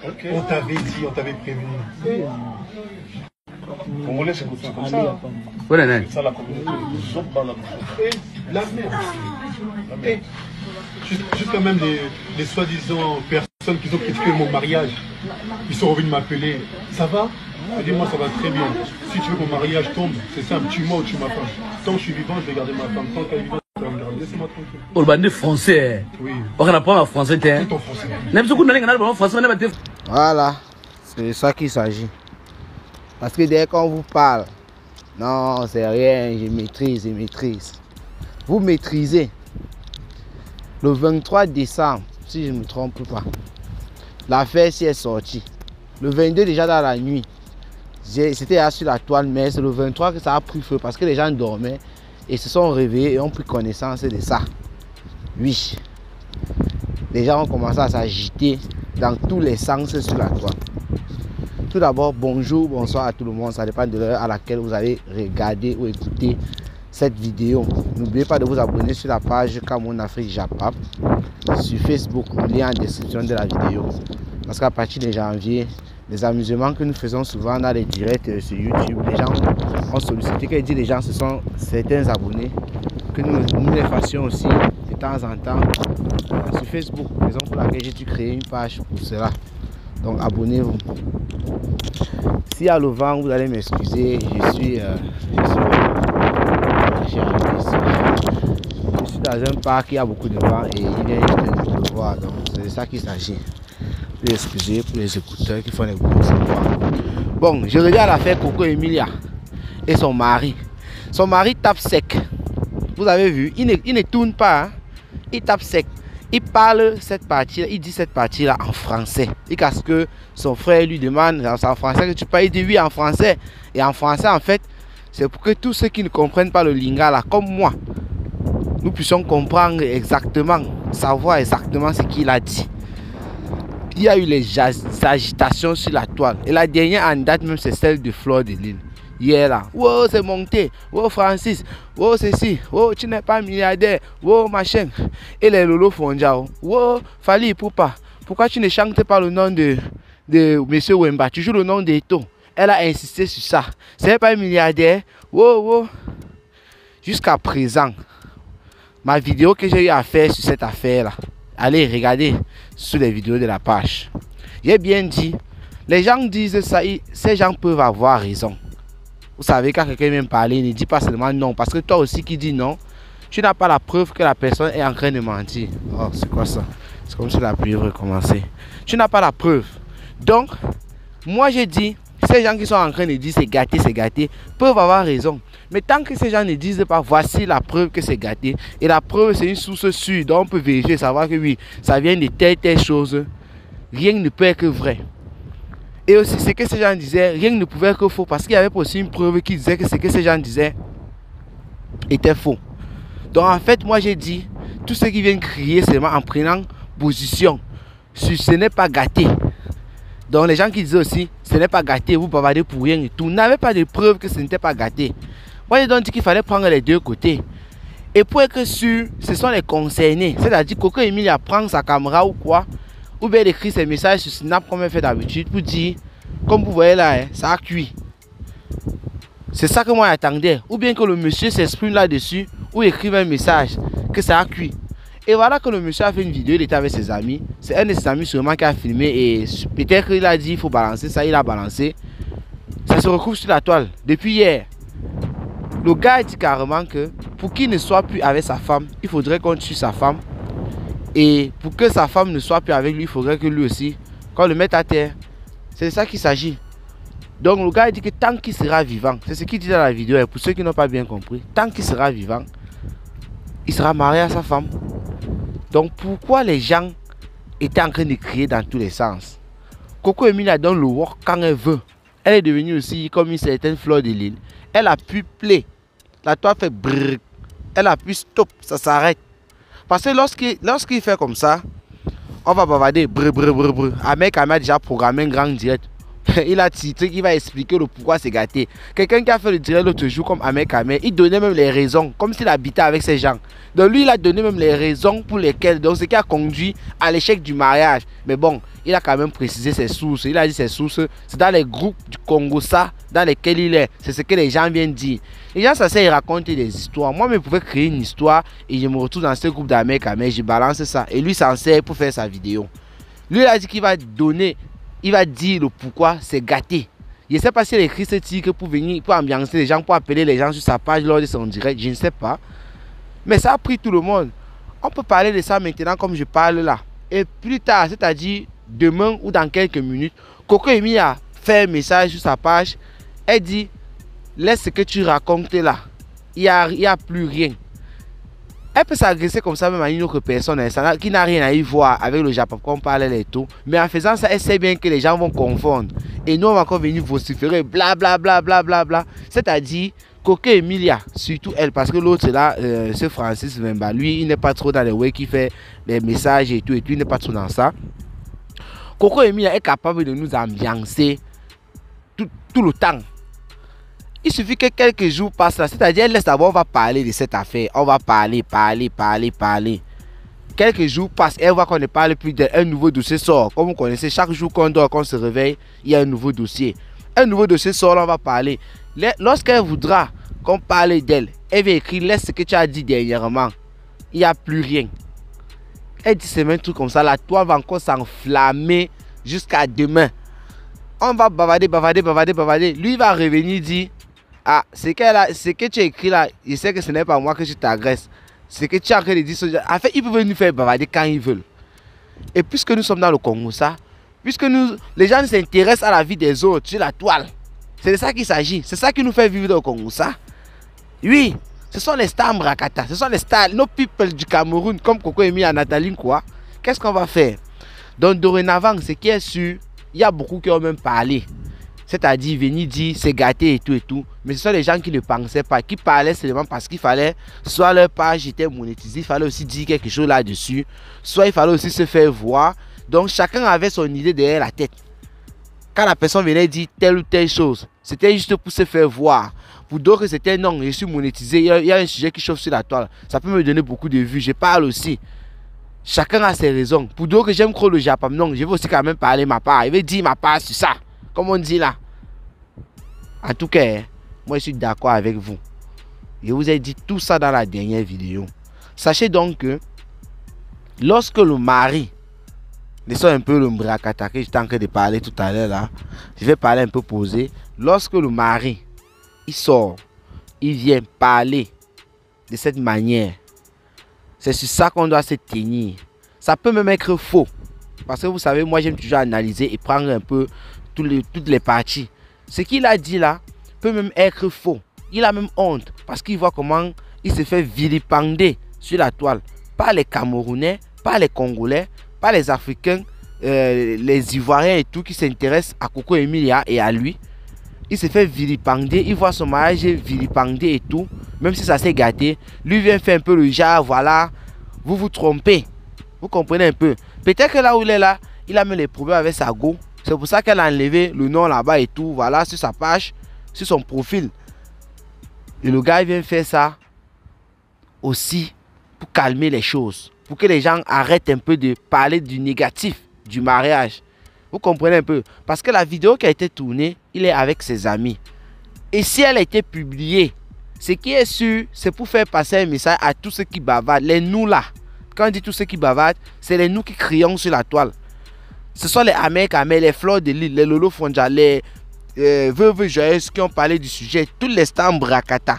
Okay. On t'avait dit, on t'avait prévenu. Congolais, c'est comme ça. C'est ça la communauté. Et l'avenir. Jusqu'à même les soi-disant personnes qui ont critiqué mon mariage, ils sont revenus m'appeler. Ça va? Dis-moi, ça va très bien. Si tu veux que mon mariage tombe, c'est simple, tu m'as ou tu m'as pas. Tant que je suis vivant, je vais garder ma femme. Tant qu'elle est vivante, je vais me garder. Laissez-moi tranquille. On va dire français. Oui. On va apprendre français. Tout en français. Voilà, c'est ça qu'il s'agit. Parce que dès qu'on vous parle, non, c'est rien, je maîtrise. Vous maîtrisez. Le 23 décembre, si je ne me trompe pas, l'affaire s'y est sortie. Le 22 déjà dans la nuit, c'était sur la toile, mais c'est le 23 que ça a pris feu parce que les gens dormaient et se sont réveillés et ont pris connaissance de ça. Oui. Les gens ont commencé à s'agiter dans tous les sens sur la toile. Tout d'abord, bonjour, bonsoir à tout le monde. Ça dépend de l'heure à laquelle vous allez regarder ou écouter cette vidéo. N'oubliez pas de vous abonner sur la page Cameroun Afrique Japap sur Facebook, le lien en description de la vidéo. Parce qu'à partir de janvier, les amusements que nous faisons souvent dans les directs sur YouTube, les gens ont sollicité, que dit les gens, ce sont certains abonnés, que nous les fassions aussi de temps en temps sur Facebook, raison pour laquelle j'ai dû créer une page pour cela. Donc abonnez-vous. S'il y a le vent, vous allez m'excuser, je suis dans un parc, il y a beaucoup de vent et il vient juste de pleuvoir, donc c'est de ça qu'il s'agit. Excusez pour les écouteurs qui font les bruits. Bon, je regarde l'affaire Coco Emilia et son mari. Son mari tape sec. Vous avez vu, il ne tourne pas, hein? Il tape sec. Il parle cette partie, il dit cette partie-là en français. Et qu'à ce que son frère lui demande en français que tu parles, il dit oui en français. Et en français, en fait, c'est pour que tous ceux qui ne comprennent pas le lingala, comme moi, nous puissions comprendre exactement, savoir exactement ce qu'il a dit. Il y a eu les agitations sur la toile. Et la dernière en date même, c'est celle de Fleur de Lille. Hier là, wow, c'est monté, wow, Francis, wow, ceci, wow, tu n'es pas milliardaire, wow, machin. Et les Lolo Fonjao, wow, Fali Poupa, pourquoi tu ne chantes pas le nom de Monsieur Wemba, tu joues le nom d'Eto. Elle a insisté sur ça. C'est pas un milliardaire, wow, wow. Jusqu'à présent, ma vidéo que j'ai eu à faire sur cette affaire là, allez regarder sur les vidéos de la page. J'ai bien dit, les gens disent ça, ces gens peuvent avoir raison. Vous savez, quand quelqu'un vient me parler, ne dit pas seulement non. Parce que toi aussi qui dis non, tu n'as pas la preuve que la personne est en train de mentir. Oh, c'est quoi ça? C'est comme si la pluie recommençait. Tu n'as pas la preuve. Donc, moi j'ai dit, ces gens qui sont en train de dire c'est gâté, peuvent avoir raison. Mais tant que ces gens ne disent pas, voici la preuve que c'est gâté. Et la preuve, c'est une source sûre. Donc on peut vérifier, savoir que oui, ça vient de telle chose. Rien ne peut être vrai. Et aussi, ce que ces gens disaient, rien ne pouvait être faux. Parce qu'il y avait aussi une preuve qui disait que ce que ces gens disaient était faux. Donc en fait, moi j'ai dit, tous ceux qui viennent crier seulement en prenant position sur ce n'est pas gâté. Donc les gens qui disaient aussi, ce n'est pas gâté, vous bavardez pour rien et tout, n'avaient pas de preuve que ce n'était pas gâté. Moi j'ai donc dit qu'il fallait prendre les deux côtés. Et pour être sûr, ce sont les concernés. C'est-à-dire Coco Emilia prend sa caméra ou quoi, ou bien écrit ses messages sur Snap comme elle fait d'habitude pour dire, comme vous voyez là, hein, ça a cuit. C'est ça que moi j'attendais. Ou bien que le monsieur s'exprime là-dessus, ou écrive un message que ça a cuit. Et voilà que le monsieur a fait une vidéo, il était avec ses amis. C'est un de ses amis sûrement qui a filmé et peut-être qu'il a dit il faut balancer ça, il a balancé. Ça se retrouve sur la toile depuis hier. Le gars dit carrément que pour qu'il ne soit plus avec sa femme, il faudrait qu'on tue sa femme. Et pour que sa femme ne soit plus avec lui, il faudrait que lui aussi, qu'on le mette à terre. C'est de ça qu'il s'agit. Donc le gars dit que tant qu'il sera vivant, c'est ce qu'il dit dans la vidéo, et pour ceux qui n'ont pas bien compris, tant qu'il sera vivant, il sera marié à sa femme. Donc pourquoi les gens étaient en train de crier dans tous les sens? Coco Emilia donne le work quand elle veut. Elle est devenue aussi comme une certaine Fleur de Lille. Elle a pu play. La toile fait brrr. Elle a pu stop, ça s'arrête. Parce que lorsqu'il fait comme ça, on va bavarder brrr brrr brrr brrr. Ahmed a déjà programmé un grand direct. Il a titré qui va expliquer le pourquoi c'est gâté. Quelqu'un qui a fait le direct l'autre jour comme Ahmed Kamel, il donnait même les raisons, comme s'il habitait avec ces gens. Donc lui, il a donné même les raisons pour lesquelles, donc ce qui a conduit à l'échec du mariage. Mais bon, il a quand même précisé ses sources. Il a dit ses sources, c'est dans les groupes du Congo, ça, dans lesquels il est. C'est ce que les gens viennent dire. Les gens, ça sert à raconter des histoires. Moi, je pouvais créer une histoire et je me retrouve dans ce groupe d'Amérique, mais je balance ça. Et lui s'en sert pour faire sa vidéo. Lui, il a dit qu'il va donner, il va dire le pourquoi c'est gâté. Je ne sais pas s'il a écrit ce titre pour venir, pour ambiancer les gens, pour appeler les gens sur sa page lors de son direct. Je ne sais pas. Mais ça a pris tout le monde. On peut parler de ça maintenant comme je parle là. Et plus tard, c'est-à-dire demain ou dans quelques minutes, Coco Emi a fait un message sur sa page. Elle dit, laisse ce que tu racontes là. Il n'y a plus rien. Elle peut s'agresser comme ça même à une autre personne qui n'a rien à y voir avec le Japon qu'on parlait et tout. Mais en faisant ça, elle sait bien que les gens vont confondre. Et nous, on va encore venir vociférer, bla bla bla bla bla bla. C'est-à-dire, Coco Emilia, surtout elle, parce que l'autre là, ce Francis Vemba, lui, il n'est pas trop dans les way qui fait les messages et tout, il n'est pas trop dans ça. Coco Emilia est capable de nous ambiancer tout le temps. Il suffit que quelques jours passent là, c'est-à-dire elle laisse d'abord, on va parler de cette affaire, on va parler. Quelques jours passent, elle voit qu'on ne parle plus d'un nouveau dossier sort. Comme vous connaissez, chaque jour qu'on dort, qu'on se réveille, il y a un nouveau dossier. Un nouveau dossier sort, là, on va parler. Lorsqu'elle voudra qu'on parle d'elle, elle va écrire, laisse ce que tu as dit dernièrement. Il n'y a plus rien. Elle dit c'est même truc comme ça, la toile va encore s'enflammer jusqu'à demain. On va bavader. Lui va revenir dire, ah, ce que tu as écrit là, je sais que ce n'est pas moi que je t'agresse. Ce que tu as en train de dire, en fait, ils peuvent nous faire bavader quand ils veulent. Et puisque nous sommes dans le Congo, ça, puisque les gens s'intéressent à la vie des autres sur la toile, c'est de ça qu'il s'agit. C'est ça qui nous fait vivre dans le Congo, ça. Oui, ce sont les stars Mbrakata, ce sont les stars, nos people du Cameroun, comme Coco Emi à Nathalie, quoi. Qu'est-ce qu'on va faire? Donc, dorénavant, ce qui est sûr, il y a beaucoup qui ont même parlé. C'est-à-dire, venir dire, c'est gâté et tout. Mais ce sont les gens qui ne pensaient pas, qui parlaient seulement parce qu'il fallait, soit leur page était monétisée, il fallait aussi dire quelque chose là-dessus, soit il fallait aussi se faire voir. Donc, chacun avait son idée derrière la tête. Quand la personne venait dire telle ou telle chose, c'était juste pour se faire voir. Pour d'autres, c'était non, je suis monétisé, il y a un sujet qui chauffe sur la toile. Ça peut me donner beaucoup de vues, je parle aussi. Chacun a ses raisons. Pour d'autres, j'aime trop le Japon. Non, je veux aussi quand même parler ma part. Je veux dire ma part sur ça. Comme on dit là. En tout cas, moi je suis d'accord avec vous. Je vous ai dit tout ça dans la dernière vidéo. Sachez donc que lorsque le mari, laissons un peu le Mbrakata que j'étais en train de parler tout à l'heure là. Je vais parler un peu posé. Lorsque le mari, il sort, il vient parler de cette manière. C'est sur ça qu'on doit se tenir. Ça peut même être faux. Parce que vous savez, moi j'aime toujours analyser et prendre un peu toutes les parties. Ce qu'il a dit là peut même être faux. Il a même honte parce qu'il voit comment il se fait vilipender sur la toile. Pas les Camerounais, pas les Congolais, pas les Africains, les Ivoiriens et tout qui s'intéressent à Coco Emilia et à lui. Il se fait vilipender, il voit son mariage vilipender et tout. Même si ça s'est gâté, lui vient faire un peu le genre, voilà, vous vous trompez. Vous comprenez un peu. Peut-être que là où il est là, il a même les problèmes avec sa go. C'est pour ça qu'elle a enlevé le nom là-bas et tout, voilà, sur sa page, sur son profil. Et le gars il vient faire ça aussi pour calmer les choses. Pour que les gens arrêtent un peu de parler du négatif du mariage. Vous comprenez un peu. Parce que la vidéo qui a été tournée, il est avec ses amis. Et si elle a été publiée, ce qui est sûr, c'est pour faire passer un message à tous ceux qui bavardent. Les nous là. Quand on dit tous ceux qui bavardent, c'est les nous qui crions sur la toile. Ce sont les Américains, les Fleurs de l'île, les Lolo Fonja, les Veuve Joyeuse qui ont parlé du sujet. Tous les stars Mbrakata.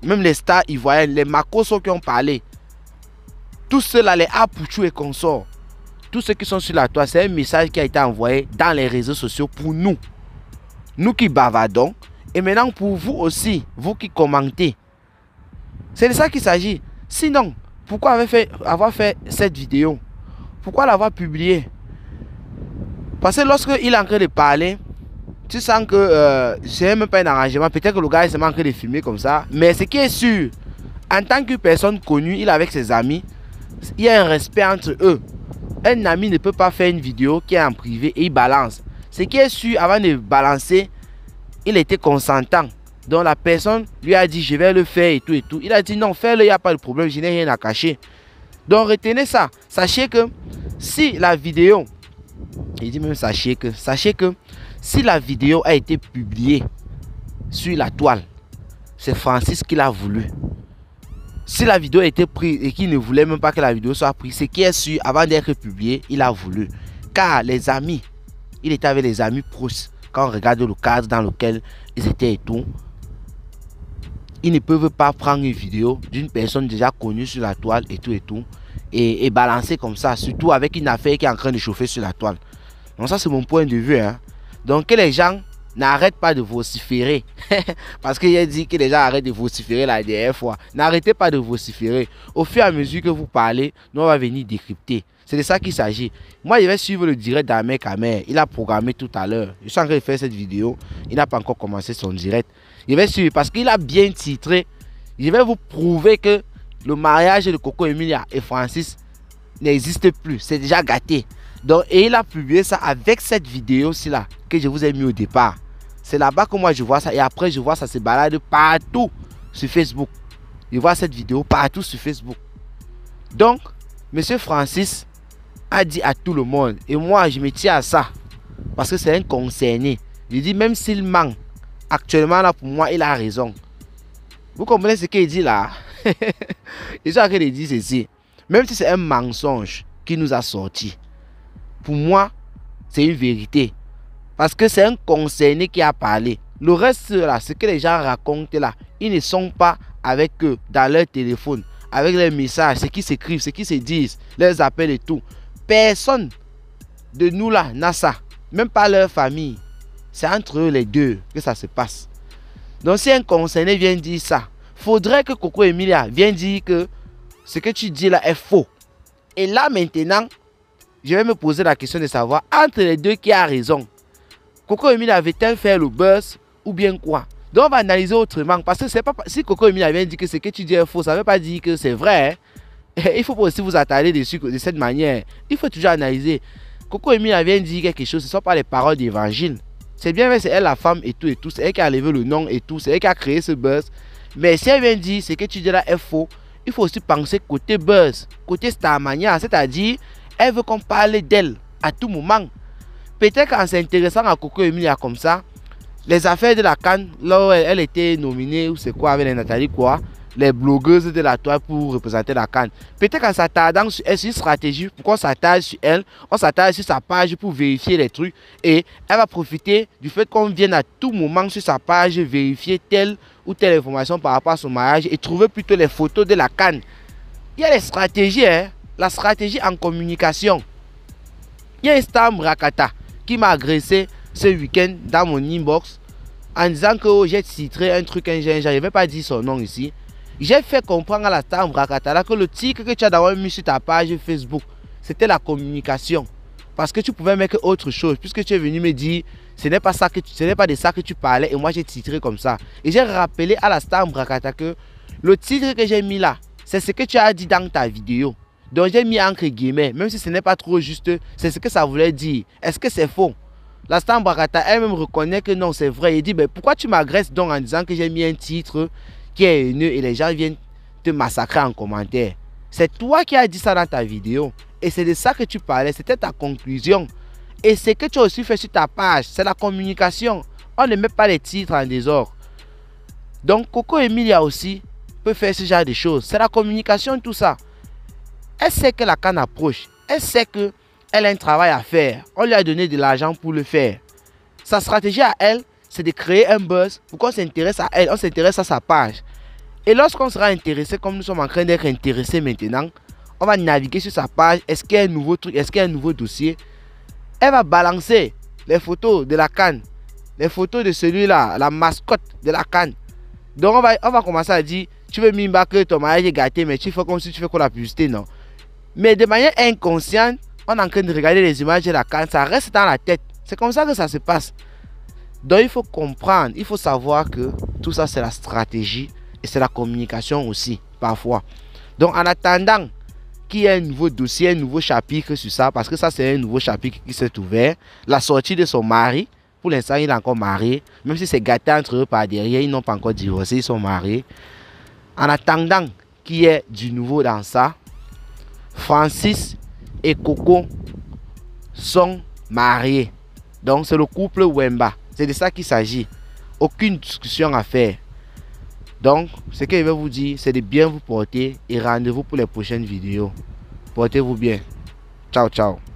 Même les stars ivoiriennes, les Makoso qui ont parlé. Tous ceux-là, les Apuchou et consorts. Tous ceux qui sont sur la toile, c'est un message qui a été envoyé dans les réseaux sociaux pour nous. Nous qui bavardons. Et maintenant pour vous aussi, vous qui commentez. C'est de ça qu'il s'agit. Sinon, pourquoi avoir fait cette vidéo? Pourquoi l'avoir publiée? Parce que lorsqu'il est en train de parler, tu sens que c'est même pas un arrangement. Peut-être que le gars est en train de filmer comme ça. Mais ce qui est sûr, en tant que personne connue, il est avec ses amis. Il y a un respect entre eux. Un ami ne peut pas faire une vidéo qui est en privé et il balance. Ce qui est sûr, avant de balancer, il était consentant. Donc la personne lui a dit je vais le faire et tout et tout. Il a dit non, fais-le, il n'y a pas de problème, je n'ai rien à cacher. Donc retenez ça. Sachez que si la vidéo Il dit même sachez que si la vidéo a été publiée sur la toile, c'est Francis qui l'a voulu. Si la vidéo a été prise et qu'il ne voulait même pas que la vidéo soit prise, c'est qui est sûr, avant d'être publié, il a voulu. Car les amis, il était avec les amis proches. Quand on regarde le cadre dans lequel ils étaient et tout, ils ne peuvent pas prendre une vidéo d'une personne déjà connue sur la toile et tout, et balancer comme ça, surtout avec une affaire qui est en train de chauffer sur la toile. Donc ça, c'est mon point de vue. Hein. Donc que les gens n'arrêtent pas de vociférer. Parce qu'il a dit que les gens arrêtent de vociférer la dernière fois. N'arrêtez pas de vociférer. Au fur et à mesure que vous parlez, nous on va venir décrypter. C'est de ça qu'il s'agit. Moi, je vais suivre le direct d'Ahmed Kamer. Il a programmé tout à l'heure. Je suis en train de faire cette vidéo. Il n'a pas encore commencé son direct. Je vais suivre parce qu'il a bien titré. Je vais vous prouver que le mariage de Coco Emilia et Francis n'existe plus. C'est déjà gâté. Donc, et il a publié ça avec cette vidéo-ci là que je vous ai mis au départ. C'est là-bas que moi je vois ça. Et après, je vois ça se balade partout sur Facebook. Je vois cette vidéo partout sur Facebook. Donc, Monsieur Francis a dit à tout le monde. Et moi, je me tiens à ça. Parce que c'est un concerné. Je dis, même s'il ment, actuellement, là, pour moi, il a raison. Vous comprenez ce qu'il dit là? Et ça qu'il dit ceci. Même si c'est un mensonge qui nous a sorti, pour moi, c'est une vérité. Parce que c'est un concerné qui a parlé. Le reste là, ce que les gens racontent là, ils ne sont pas avec eux dans leur téléphone, avec leurs messages, ce qui s'écrivent, ce qui se disent, leurs appels et tout. Personne de nous là n'a ça. Même pas leur famille. C'est entre eux les deux que ça se passe. Donc si un concerné vient dire ça, faudrait que Coco Emilia vienne dire que ce que tu dis là est faux. Et là maintenant, je vais me poser la question de savoir entre les deux qui a raison. Coco Emilia avait-elle fait le buzz ou bien quoi? Donc on va analyser autrement. Parce que c'est pas si Coco Emilia vient dire que ce que tu dis est faux, ça ne veut pas dire que c'est vrai. Hein? Il faut pas aussi vous attarder dessus de cette manière. Il faut toujours analyser. Coco Emilia vient dire quelque chose, ce ne sont pas les paroles d'évangile. C'est bien, mais c'est elle la femme et tout. C'est elle qui a levé le nom et tout. C'est elle qui a créé ce buzz. Mais si elle vient dire ce que tu dis là est faux, il faut aussi penser côté buzz, côté Starmania, c'est-à-dire elle veut qu'on parle d'elle à tout moment. Peut-être qu'en s'intéressant à Coco Emilia comme ça, les affaires de la CAN, là où elle était nominée, ou c'est quoi avec les Nathalie quoi, les blogueuses de la toile pour représenter la CAN. Peut-être qu'en s'attardant sur elle, c'est une stratégie pour qu'on s'attarde sur elle, on s'attarde sur sa page pour vérifier les trucs et elle va profiter du fait qu'on vienne à tout moment sur sa page vérifier telle ou telle information par rapport à son mariage et trouver plutôt les photos de la CAN. Il y a les stratégies, hein? La stratégie en communication. Il y a un Stam Rakata qui m'a agressé ce week-end dans mon inbox en disant que oh, j'ai titré un truc, je ne vais pas dire son nom ici. J'ai fait comprendre à la Stam Rakata que le titre que tu as d'abord mis sur ta page Facebook, c'était la communication. Parce que tu pouvais mettre autre chose, puisque tu es venu me dire ce n'est pas de ça que tu parlais et moi j'ai titré comme ça. Et j'ai rappelé à la Stam Rakata que le titre que j'ai mis là, c'est ce que tu as dit dans ta vidéo. Donc j'ai mis entre guillemets, même si ce n'est pas trop juste, c'est ce que ça voulait dire. Est-ce que c'est faux? La Stam Rakata elle-même reconnaît que non, c'est vrai. Il dit, ben, pourquoi tu m'agresses donc en disant que j'ai mis un titre qui est haineux et les gens viennent te massacrer en commentaire? C'est toi qui as dit ça dans ta vidéo. Et c'est de ça que tu parlais, c'était ta conclusion. Et ce que tu as aussi fait sur ta page, c'est la communication. On ne met pas les titres en désordre. Donc Coco Emilia aussi peut faire ce genre de choses. C'est la communication, tout ça. Elle sait que la CAN approche. Elle sait qu'elle a un travail à faire. On lui a donné de l'argent pour le faire. Sa stratégie à elle, c'est de créer un buzz pour qu'on s'intéresse à elle. On s'intéresse à sa page. Et lorsqu'on sera intéressé, comme nous sommes en train d'être intéressés maintenant, on va naviguer sur sa page. Est-ce qu'il y a un nouveau truc? Est-ce qu'il y a un nouveau dossier? Elle va balancer les photos de la CAN. Les photos de celui-là, la mascotte de la CAN. Donc on va commencer à dire, tu veux mimba que ton mariage est gâté, mais tu fais comme si tu fais quoi la publicité, non? Mais de manière inconsciente, on est en train de regarder les images de la CAN, ça reste dans la tête. C'est comme ça que ça se passe. Donc il faut comprendre, il faut savoir que tout ça c'est la stratégie et c'est la communication aussi, parfois. Donc en attendant qu'il y ait un nouveau dossier, un nouveau chapitre sur ça, parce que ça c'est un nouveau chapitre qui s'est ouvert, la sortie de son mari, pour l'instant il est encore marié, même si c'est gâté entre eux par derrière, ils n'ont pas encore divorcé, ils sont mariés. En attendant qu'il y ait du nouveau dans ça, Francis et Coco sont mariés. Donc c'est le couple Wemba. C'est de ça qu'il s'agit. Aucune discussion à faire. Donc ce que je vais vous dire, c'est de bien vous porter et rendez-vous pour les prochaines vidéos. Portez-vous bien. Ciao, ciao.